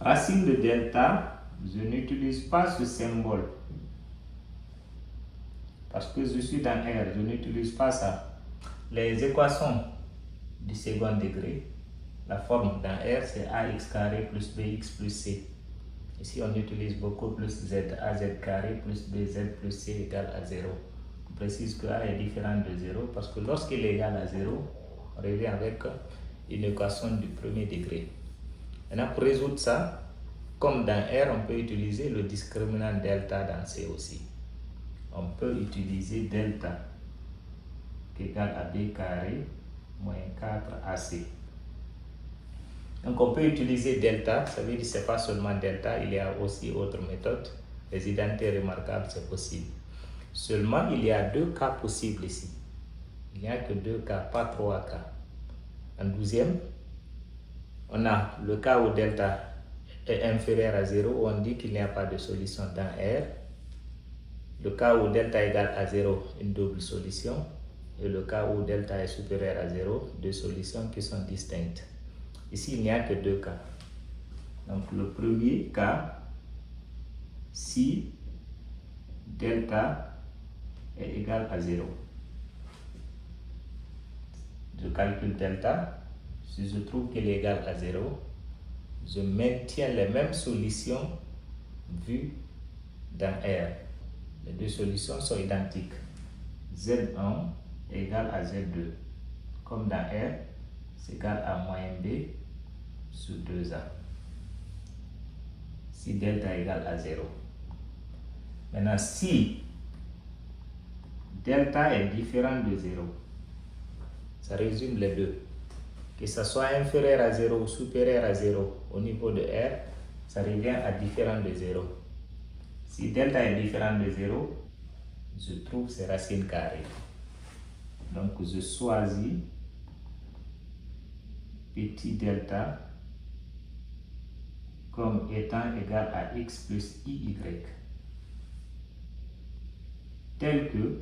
Racine de delta, je n'utilise pas ce symbole. Parce que je suis dans R, je n'utilise pas ça. Les équations du second degré, la forme dans R, c'est ax carré plus bx plus c. Ici, on utilise beaucoup plus z, az carré plus bz plus c égale à 0. On précise que a est différent de 0 parce que lorsqu'il est égal à 0, on revient avec une équation du premier degré. Maintenant, pour résoudre ça, comme dans R, on peut utiliser le discriminant delta dans C aussi. On peut utiliser delta qui est égal à b carré moins 4ac. Donc on peut utiliser delta, ça veut dire que ce n'est pas seulement delta, il y a aussi autre méthode. Les identités remarquables, c'est possible. Seulement, il y a deux cas possibles ici. Il n'y a que deux cas, pas trois cas. En 12e, on a le cas où delta est inférieur à 0, où on dit qu'il n'y a pas de solution dans R. Le cas où delta est égal à 0, une double solution. Et le cas où delta est supérieur à 0, deux solutions qui sont distinctes. Ici, il n'y a que deux cas. Donc, le premier cas, si delta est égal à 0. Je calcule delta. Si je trouve qu'il est égal à 0, je maintiens les mêmes solutions vues dans R. Les deux solutions sont identiques. Z1 est égal à Z2. Comme dans R, c'est égal à moins B sur 2A. Si delta est égal à 0. Maintenant, si delta est différent de 0, ça résume les deux. Que ce soit inférieur à 0 ou supérieur à 0 au niveau de R, ça revient à différent de 0. Si delta est différent de 0, je trouve ses racines carrées. Donc je choisis petit delta comme étant égal à x plus iy, tel que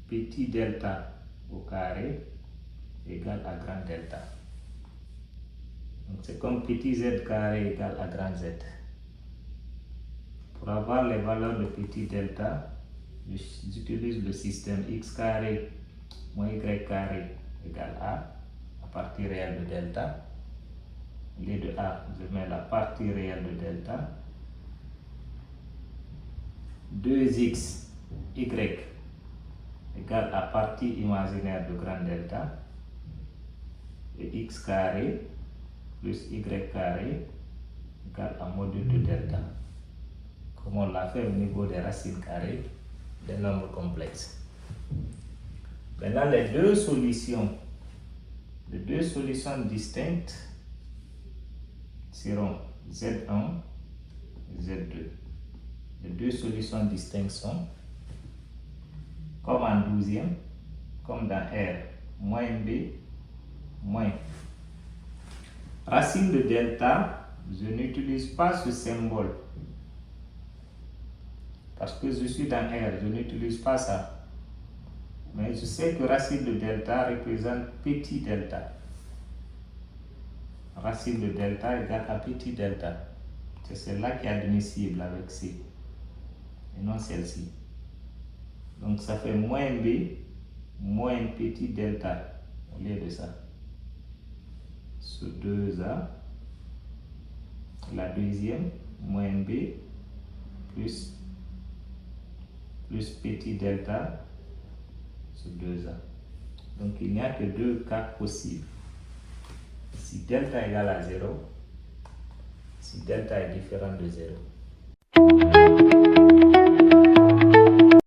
petit delta au carré égale à grand delta. Donc c'est comme petit z carré égale à grand Z. Pour avoir les valeurs de petit delta, j'utilise le système x carré moins y carré égale à partie réelle de delta. Au lieu de a, je mets la partie réelle de delta. 2x y égale à partie imaginaire de grand delta. Et x carré plus y carré égale à module de delta. Comme on l'a fait au niveau des racines carrées des nombres complexes. Maintenant, les deux solutions distinctes seront Z1 et Z2. Les deux solutions distinctes sont, comme en 12e, comme dans R, moins B, moins. Racine de delta, je n'utilise pas ce symbole. Parce que je suis dans R, je n'utilise pas ça. Mais je sais que racine de delta représente petit delta. Racine de delta égale à petit delta. C'est celle-là qui est admissible avec C. Et non celle-ci. Donc ça fait moins B moins petit delta au lieu de ça. Sur 2A. La deuxième, moins B plus petit delta sur 2A. Donc il n'y a que deux cas possibles. Si delta égale à 0, si delta est différent de 0.